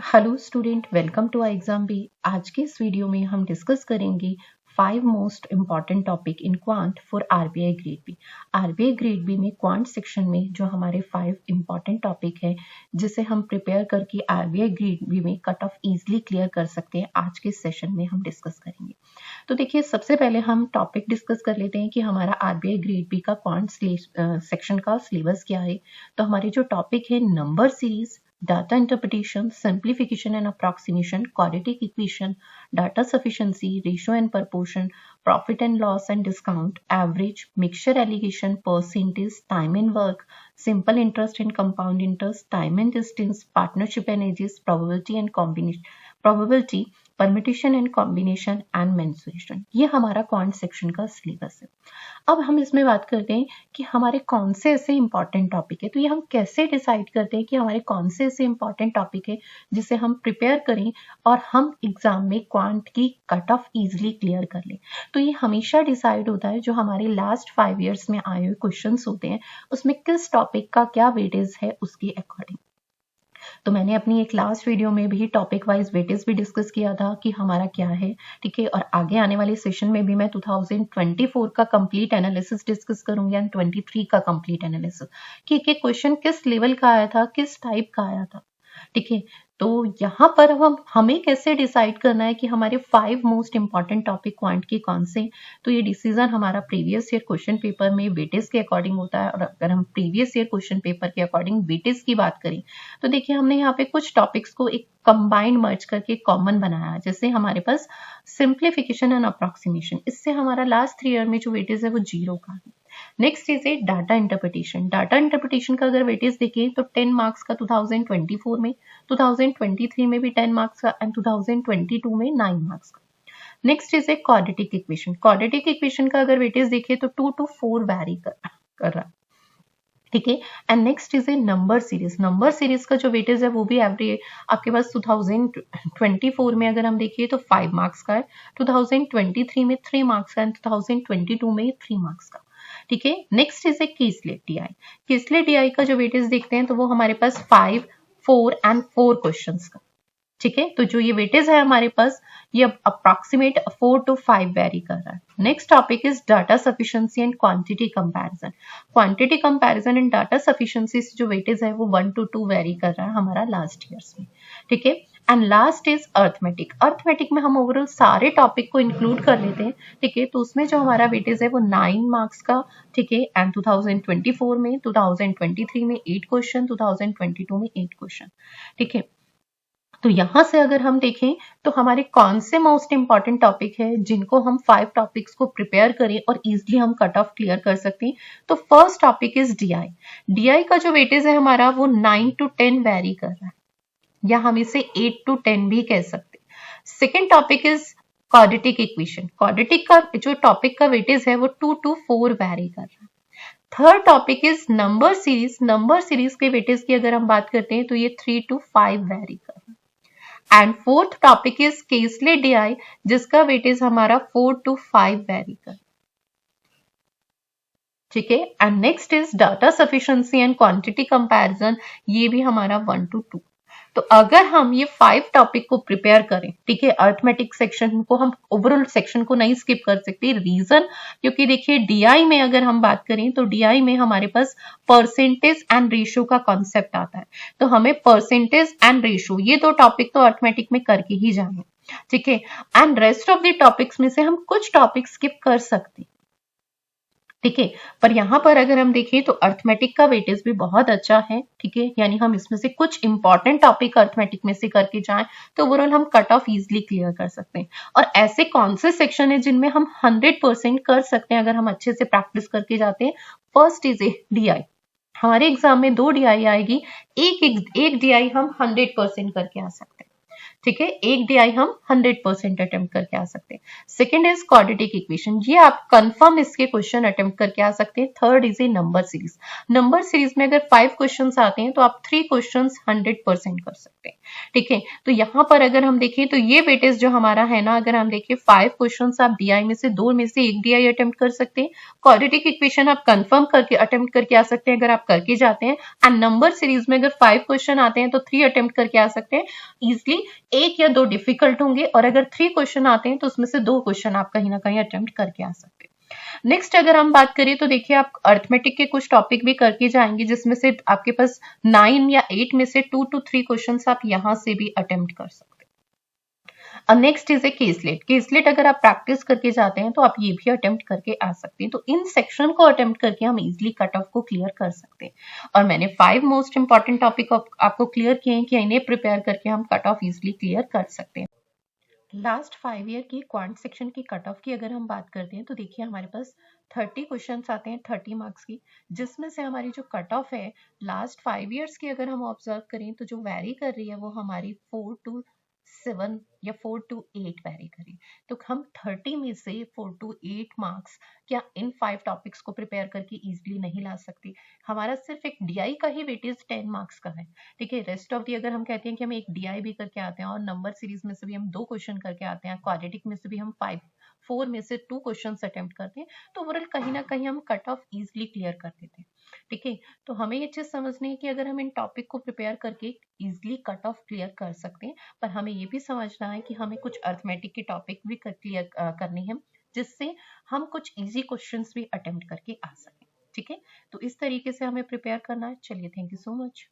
Hello student, welcome to exam B. आज के इस वीडियो में हम डिस्कस करेंगे 5 most important topic in quant for RBI grade B. RBI grade B में क्वांट सेक्शन में जो हमारे 5 इम्पॉर्टेंट टॉपिक है जिसे हम प्रिपेयर करके आरबीआई ग्रेड बी में कट ऑफ इजिली क्लियर कर सकते हैं, आज के सेशन में हम डिस्कस करेंगे। तो देखिए, सबसे पहले हम टॉपिक डिस्कस कर लेते हैं कि हमारा आरबीआई ग्रेड बी का क्वांट सेक्शन का सिलेबस क्या है। तो हमारे जो टॉपिक है number series, data interpretation, simplification and approximation, quadratic equation, data sufficiency, ratio and proportion, profit and loss and discount, average, mixture allegation, percentage, time and work, simple interest and compound interest, time and distance, partnership and edges, probability and combination, probability, permutation and combination and mensuration. ये हमारा quant section का syllabus है। अब हम इसमें बात करते हैं कि हमारे कौन से ऐसे इंपॉर्टेंट टॉपिक है। तो ये हम कैसे डिसाइड करते हैं कि हमारे कौन से ऐसे इंपॉर्टेंट टॉपिक है जिसे हम प्रिपेयर करें और हम एग्जाम में क्वांट की कट ऑफ इजिली क्लियर कर लें। तो ये हमेशा डिसाइड होता है जो हमारे लास्ट 5 ईयर्स में आए हुए क्वेश्चन होते हैं, उसमें किस टॉपिक का क्या वेटेज है उसके अकॉर्डिंग। तो मैंने अपनी एक लास्ट वीडियो में भी टॉपिक वाइज वेटेज भी डिस्कस किया था कि हमारा क्या है, ठीक है। और आगे आने वाले सेशन में भी मैं 2024 का कंप्लीट एनालिसिस डिस्कस करूंगी एंड 23 का कंप्लीट एनालिसिस कि क्वेश्चन किस लेवल का आया था, किस टाइप का आया था, ठीक है। तो यहाँ पर हमें कैसे डिसाइड करना है कि हमारे 5 मोस्ट इंपॉर्टेंट टॉपिक क्वांट के कौन से। तो ये डिसीजन हमारा प्रीवियस ईयर क्वेश्चन पेपर में वेटेज के अकॉर्डिंग होता है। और अगर हम प्रीवियस ईयर क्वेश्चन पेपर के अकॉर्डिंग वेटेज की बात करें तो देखिए, हमने यहाँ पे कुछ टॉपिक्स को एक कंबाइंड मर्ज करके कॉमन बनाया। जैसे हमारे पास सिंप्लीफिकेशन एंड अप्रोक्सीमेशन, इससे हमारा लास्ट 3 ईयर में जो वेटेज है वो 0 का है। नेक्स्ट चीज है डाटा इंटरप्रिटेशन। डाटा इंटरप्रिटेशन का अगर वेटेज देखें तो 10 मार्क्स का 2024 में, 2023 में भी 10 मार्क्स का एंड 2022 में 9 मार्क्स का। नेक्स्ट चीज है क्वाड्रेटिक इक्वेशन। क्वाड्रेटिक इक्वेशन का अगर वेटेज देखें तो 2 to 4 वैरी कर रहा है, ठीक है। And next is A number series. Number series का जो वेटेज है वो भी एवरेज आपके पास 2024 में अगर हम देखिए तो 5 मार्क्स का है, 2023 में 3 मार्क्स का एंड 2022 में 3 मार्क्स का, ठीक है। Next is a caselet DI. Caselet DI का जो वेटेज देखते हैं तो वो हमारे पास 5, 4 एंड 4 क्वेश्चंस का, ठीक है। तो जो ये वेटेज है हमारे पास ये अप्रॉक्सीमेट 4 to 5 वेरी कर रहा है। Next topic is data sufficiency and quantity comparison. Quantity comparison and data sufficiency जो वेटेज है वो 1 to 2 वेरी कर रहा है हमारा लास्ट ईयर्स में, ठीक है। And last is arithmetic. Arithmetic में हम ओवरऑल सारे टॉपिक को इंक्लूड कर लेते हैं, ठीक है। तो उसमें जो हमारा वेटेज है वो 9 मार्क्स का, ठीक है। एंड 2024 में, 2023 में 8 क्वेश्चन, 2022 में 8 क्वेश्चन, ठीक है। तो यहां से अगर हम देखें तो हमारे कौन से मोस्ट इंपॉर्टेंट टॉपिक है जिनको हम 5 टॉपिक्स को प्रिपेयर करें और इजिली हम कट ऑफ क्लियर कर सकते हैं। तो first topic is DI. DI का जो वेटेज है हमारा वो 9 to 10 वेरी कर रहा है, या हम इसे 8 to 10 भी कह सकते हैं। Second topic is quadratic equation. Quadratic का जो टॉपिक का वेटेज है वो 2 to 4 वेरी कर रहा है। Third topic is number series. Number series के वेटेज की अगर हम बात करते हैं तो ये 3 to 5 वेरी कर रहा है। And fourth topic is caselet DI, जिसका वेटेज हमारा 4 to 5 वेरी कर, ठीक है। And next is data sufficiency and quantity comparison, ये भी हमारा 1 to 2। तो अगर हम ये 5 टॉपिक को प्रिपेयर करें, ठीक है, अर्थमेटिक सेक्शन को हम ओवरऑल सेक्शन को नहीं स्किप कर सकते। रीजन क्योंकि देखिए डीआई में अगर हम बात करें तो डीआई में हमारे पास परसेंटेज एंड रेशियो का कॉन्सेप्ट आता है। तो हमें परसेंटेज एंड रेशियो ये 2 टॉपिक तो अर्थमेटिक में करके ही जाने, ठीक है। And rest of the topics में से हम कुछ टॉपिक स्किप कर सकते हैं, ठीक है। पर यहाँ पर अगर हम देखें तो अर्थमेटिक का वेटेज भी बहुत अच्छा है, ठीक है। यानी हम इसमें से कुछ इंपॉर्टेंट टॉपिक अर्थमेटिक में से करके जाएं तो ओवरऑल हम कट ऑफ इजिली क्लियर कर सकते हैं। और ऐसे कौन से सेक्शन है जिनमें हम 100% कर सकते हैं अगर हम अच्छे से प्रैक्टिस करके जाते हैं। First is a DI. हमारे एग्जाम में 2 डीआई आएगी, एक डीआई हम 100% करके आ सकते हैं, ठीक है, एक DI हम 100% अटेम्प्ट करके आ सकते हैं। सेकेंड इज क्वाड्रेटिक इक्वेशन, ये आप कंफर्म इसके क्वेश्चन अटेम्प्ट करके आ सकते हैं। Third is a number series, number series में अगर 5 क्वेश्चन आते हैं तो आप 3 क्वेश्चन 100% कर सकते हैं। ठीक है, तो यहाँ पर अगर हम देखें तो ये वेटेज जो हमारा है ना, अगर हम देखें 5 क्वेश्चन आप DI में से 2 में से 1 DI अटेम्प्ट कर सकते हैं। क्वाड्रेटिक इक्वेशन आप कंफर्म करके अटेम्प्ट करके आ सकते हैं अगर आप करके जाते हैं। एंड नंबर सीरीज में अगर 5 क्वेश्चन आते हैं तो 3 अटेम्प्ट करके आ सकते हैं इजिली। 1 या 2 डिफिकल्ट होंगे और अगर 3 क्वेश्चन आते हैं तो उसमें से 2 क्वेश्चन आप कहीं ना कहीं अटेम्प्ट करके आ सकते हैं। नेक्स्ट अगर हम बात करें तो देखिए आप अर्थमेटिक के कुछ टॉपिक भी करके जाएंगे जिसमें से आपके पास 9 या 8 में से 2 to 3 क्वेश्चंस आप यहां से भी अटेम्प्ट कर सकते हैं। Next is A caselet, caselet अगर आप प्रैक्टिस करके जाते हैं तो आप ये भी अटेम्प्ट करके आ सकते हैं। तो इन सेक्शन को अटेम्प्ट करके हम इजिली कट ऑफ को क्लियर कर सकते हैं। और मैंने 5 मोस्ट इंपॉर्टेंट टॉपिक आपको क्लियर किए हैं कि इन्हें प्रिपेयर करके हम कट ऑफ इजिली क्लियर कर सकते हैं। लास्ट 5 ईयर की क्वांट सेक्शन की कट ऑफ की अगर हम बात करते हैं तो देखिए हमारे पास 30 क्वेश्चंस आते हैं 30 मार्क्स की, जिसमें से हमारी जो कट ऑफ है लास्ट 5 इयर्स की अगर हम ऑब्जर्व करें तो जो वैरी कर रही है वो हमारी 4 to 7 या 4 to 8 वैरी करें। तो हम 30 में से 4 to 8 मार्क्स क्या इन 5 टॉपिक्स को प्रिपेयर करके इजिली नहीं ला सकते। हमारा सिर्फ एक DI का ही वेटेज 10 मार्क्स का है। ठीक है, रेस्ट ऑफ दी अगर हम कहते हैं कि हम एक DI भी करके आते हैं और नंबर सीरीज में से भी हम 2 क्वेश्चन करके आते हैं, क्वाड्रेटिक में से भी हम 4 में से 2 क्वेश्चन अटेम्प्ट करते हैं, तो ओवरऑल कहीं ना कहीं हम कट ऑफ इजिली क्लियर कर देते हैं। ठीक है, तो हमें ये चीज समझनी है कि अगर हम इन टॉपिक को प्रिपेयर करके इजिली कट ऑफ क्लियर कर सकते हैं, पर हमें ये भी समझना है कि हमें कुछ अर्थमेटिक के टॉपिक भी क्लियर करने हैं जिससे हम कुछ इजी क्वेश्चंस भी अटेम्प्ट करके आ सकें। ठीक है, तो इस तरीके से हमें प्रिपेयर करना है। चलिए, थैंक यू सो मच।